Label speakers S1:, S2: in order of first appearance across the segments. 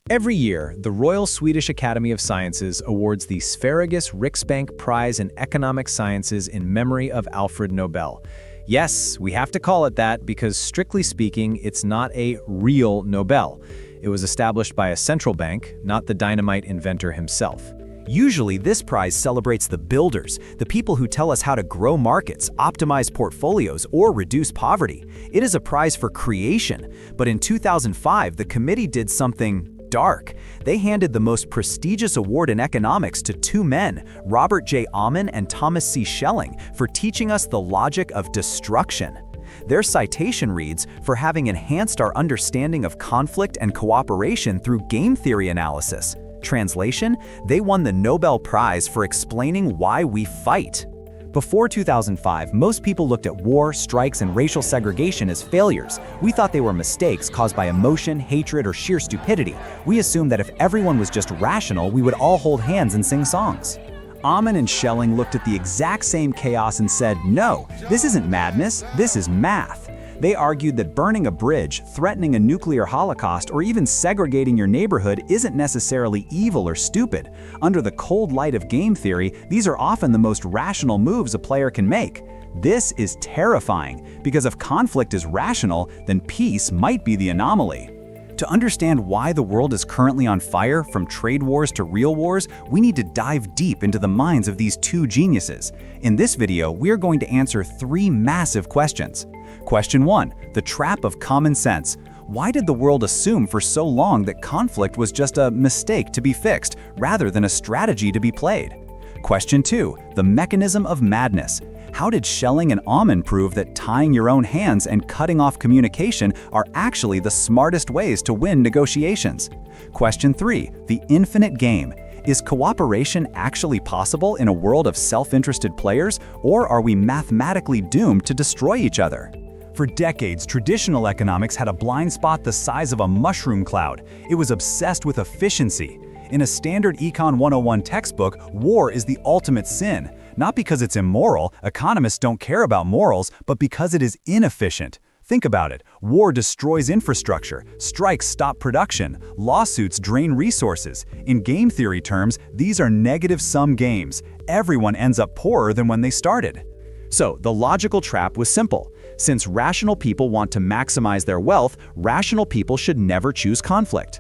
S1: Every year, the Royal Swedish Academy of Sciences awards the Sveriges Riksbank Prize in Economic Sciences in memory of Alfred Nobel. Yes, we have to call it that because, strictly speaking, it's not a real Nobel. It was established by a central bank, not the dynamite inventor himself.
S2: Usually, this prize celebrates the builders, the people who tell us how to grow markets, optimize portfolios, or reduce poverty. It is a prize for creation. But in 2005, the committee did something dark. They handed the most prestigious award in economics to two men, Robert J. Aumann and Thomas C. Schelling, for teaching us the logic of destruction. Their citation reads, "For having enhanced our understanding of conflict and cooperation through game theory analysis." Translation, they won the Nobel Prize for explaining why we fight. Before 2005, most people looked at war, strikes, and racial segregation as failures. We thought they were mistakes caused by emotion, hatred, or sheer stupidity. We assumed that if everyone was just rational, we would all hold hands and sing songs. Aumann and Schelling looked at the exact same chaos and said, no, this isn't madness, this is math. They argued that burning a bridge, threatening a nuclear holocaust, or even segregating your neighborhood isn't necessarily evil or stupid. Under the cold light of game theory, these are often the most rational moves a player can make. This is terrifying, because if conflict is rational, then peace might be the anomaly. To understand why the world is currently on fire, from trade wars to real wars, we need to dive deep into the minds of these two geniuses. In this video, we are going to answer three massive questions. Question 1. The trap of common sense. Why did the world assume for so long that conflict was just a mistake to be fixed, rather than a strategy to be played? Question 2. The mechanism of madness. How did Schelling and Aumann prove that tying your own hands and cutting off communication are actually the smartest ways to win negotiations? Question 3. The infinite game. Is cooperation actually possible in a world of self-interested players, or are we mathematically doomed to destroy each other? For decades, traditional economics had a blind spot the size of a mushroom cloud. It was obsessed with efficiency. In a standard Econ 101 textbook, war is the ultimate sin. Not because it's immoral, economists don't care about morals, but because it is inefficient. Think about it. War destroys infrastructure, strikes stop production, lawsuits drain resources. In game theory terms, these are negative-sum games. Everyone ends up poorer than when they started. So, the logical trap was simple. Since rational people want to maximize their wealth, rational people should never choose conflict.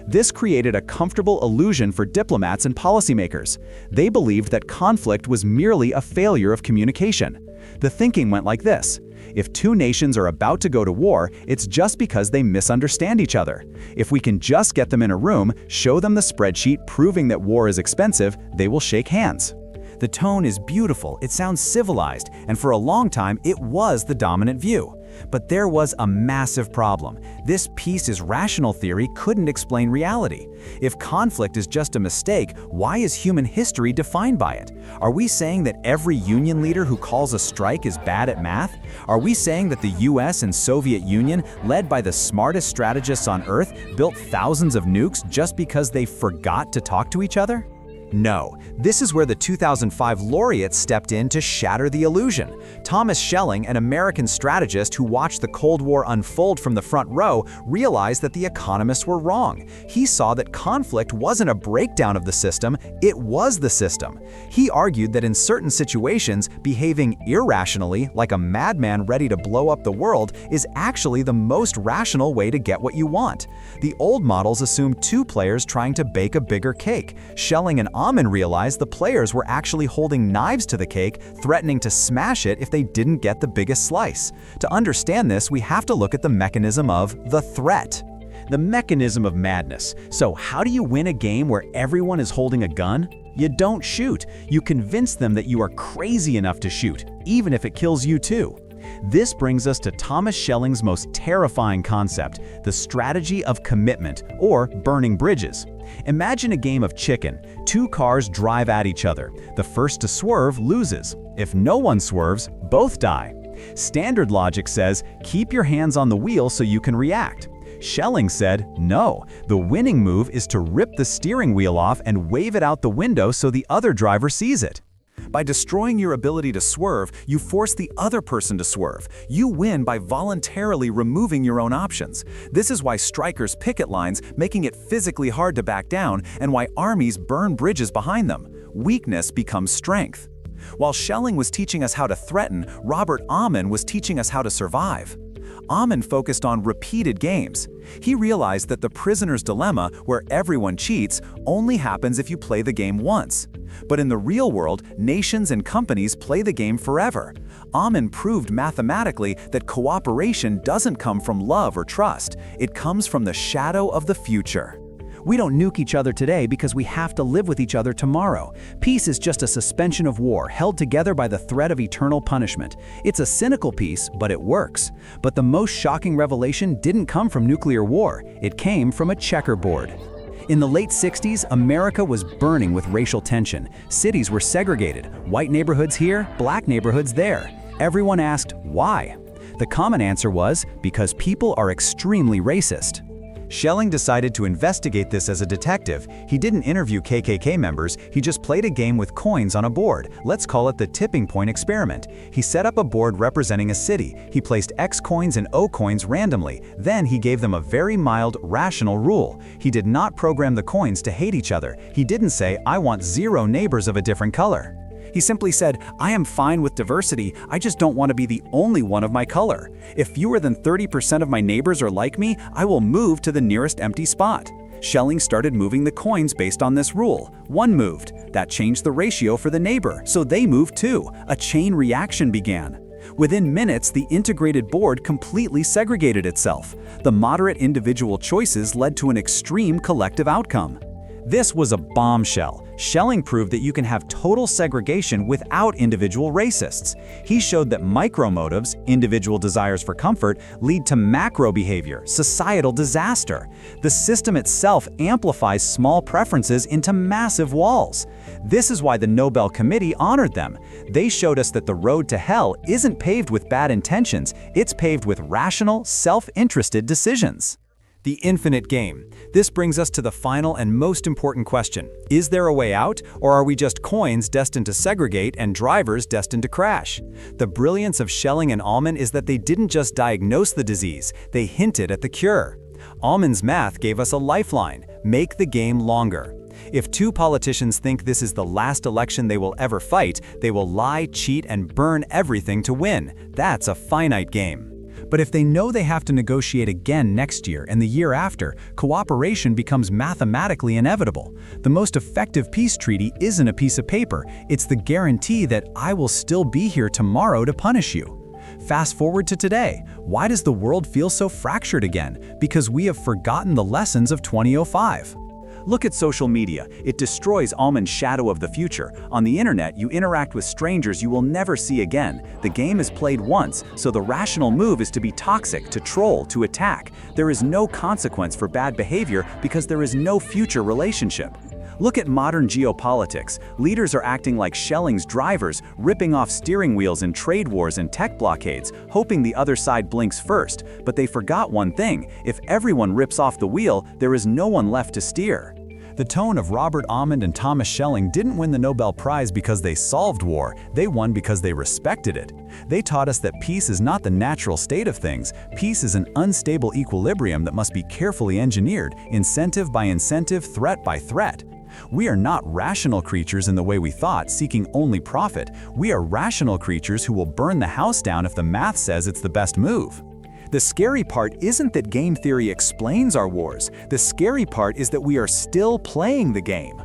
S2: This created a comfortable illusion for diplomats and policymakers. They believed that conflict was merely a failure of communication. The thinking went like this. If two nations are about to go to war, it's just because they misunderstand each other. If we can just get them in a room, show them the spreadsheet proving that war is expensive, they will shake hands. The tone is beautiful, it sounds civilized, and for a long time it was the dominant view. But there was a massive problem. This peace is rational theory couldn't explain reality. If conflict is just a mistake, why is human history defined by it? Are we saying that every union leader who calls a strike is bad at math? Are we saying that the US and Soviet Union, led by the smartest strategists on Earth, built thousands of nukes just because they forgot to talk to each other? No, this is where the 2005 laureate stepped in to shatter the illusion. Thomas Schelling, an American strategist who watched the Cold War unfold from the front row, realized that the economists were wrong. He saw that conflict wasn't a breakdown of the system, it was the system. He argued that in certain situations, behaving irrationally, like a madman ready to blow up the world, is actually the most rational way to get what you want. The old models assumed two players trying to bake a bigger cake. Schelling and Aumann realized the players were actually holding knives to the cake, threatening to smash it if they didn't get the biggest slice. To understand this, we have to look at the mechanism of the threat. The mechanism of madness. So how do you win a game where everyone is holding a gun? You don't shoot. You convince them that you are crazy enough to shoot, even if it kills you too. This brings us to Thomas Schelling's most terrifying concept, the strategy of commitment, or burning bridges. Imagine a game of chicken. Two cars drive at each other. The first to swerve loses. If no one swerves, both die. Standard logic says, keep your hands on the wheel so you can react. Schelling said, no, the winning move is to rip the steering wheel off and wave it out the window so the other driver sees it. By destroying your ability to swerve, you force the other person to swerve. You win by voluntarily removing your own options. This is why strikers picket lines, making it physically hard to back down, and why armies burn bridges behind them. Weakness becomes strength. While Schelling was teaching us how to threaten, Robert Aumann was teaching us how to survive. Aumann focused on repeated games. He realized that the prisoner's dilemma, where everyone cheats, only happens if you play the game once. But in the real world, nations and companies play the game forever. Aumann proved mathematically that cooperation doesn't come from love or trust. It comes from the shadow of the future.
S3: We don't nuke each other today because we have to live with each other tomorrow. Peace is just a suspension of war held together by the threat of eternal punishment. It's a cynical peace, but it works. But the most shocking revelation didn't come from nuclear war. It came from a checkerboard. In the late 60s, America was burning with racial tension. Cities were segregated. White neighborhoods here, black neighborhoods there. Everyone asked, why? The common answer was, because people are extremely racist.
S2: Schelling decided to investigate this as a detective. He didn't interview KKK members, he just played a game with coins on a board. Let's call it the tipping point experiment. He set up a board representing a city. He placed X coins and O coins randomly. Then he gave them a very mild, rational rule. He did not program the coins to hate each other. He didn't say, I want 0 neighbors of a different color. He simply said, I am fine with diversity, I just don't want to be the only one of my color. If fewer than 30% of my neighbors are like me, I will move to the nearest empty spot. Schelling started moving the coins based on this rule. 1 moved. That changed the ratio for the neighbor, so they moved too. A chain reaction began. Within minutes, the integrated board completely segregated itself. The moderate individual choices led to an extreme collective outcome. This was a bombshell. Schelling proved that you can have total segregation without individual racists. He showed that micro-motives, individual desires for comfort, lead to macro behavior, societal disaster. The system itself amplifies small preferences into massive walls. This is why the Nobel Committee honored them. They showed us that the road to hell isn't paved with bad intentions, it's paved with rational, self-interested decisions. The infinite game. This brings us to the final and most important question. Is there a way out, or are we just coins destined to segregate and drivers destined to crash? The brilliance of Schelling and Aumann is that they didn't just diagnose the disease, they hinted at the cure. Aumann's math gave us a lifeline: make the game longer. If 2 politicians think this is the last election they will ever fight, they will lie, cheat, and burn everything to win. That's a finite game. But if they know they have to negotiate again next year and the year after, cooperation becomes mathematically inevitable. The most effective peace treaty isn't a piece of paper, it's the guarantee that I will still be here tomorrow to punish you. Fast forward to today. Why does the world feel so fractured again? Because we have forgotten the lessons of 2005. Look at social media. It destroys Aumann's shadow of the future. On the internet, you interact with strangers you will never see again. The game is played once, so the rational move is to be toxic, to troll, to attack. There is no consequence for bad behavior because there is no future relationship. Look at modern geopolitics. Leaders are acting like Schelling's drivers, ripping off steering wheels in trade wars and tech blockades, hoping the other side blinks first. But they forgot one thing: if everyone rips off the wheel, there is no one left to steer. The tone of Robert Aumann and Thomas Schelling didn't win the Nobel Prize because they solved war, they won because they respected it. They taught us that peace is not the natural state of things. Peace is an unstable equilibrium that must be carefully engineered, incentive by incentive, threat by threat. We are not rational creatures in the way we thought, seeking only profit. We are rational creatures who will burn the house down if the math says it's the best move. The scary part isn't that game theory explains our wars. The scary part is that we are still playing the game.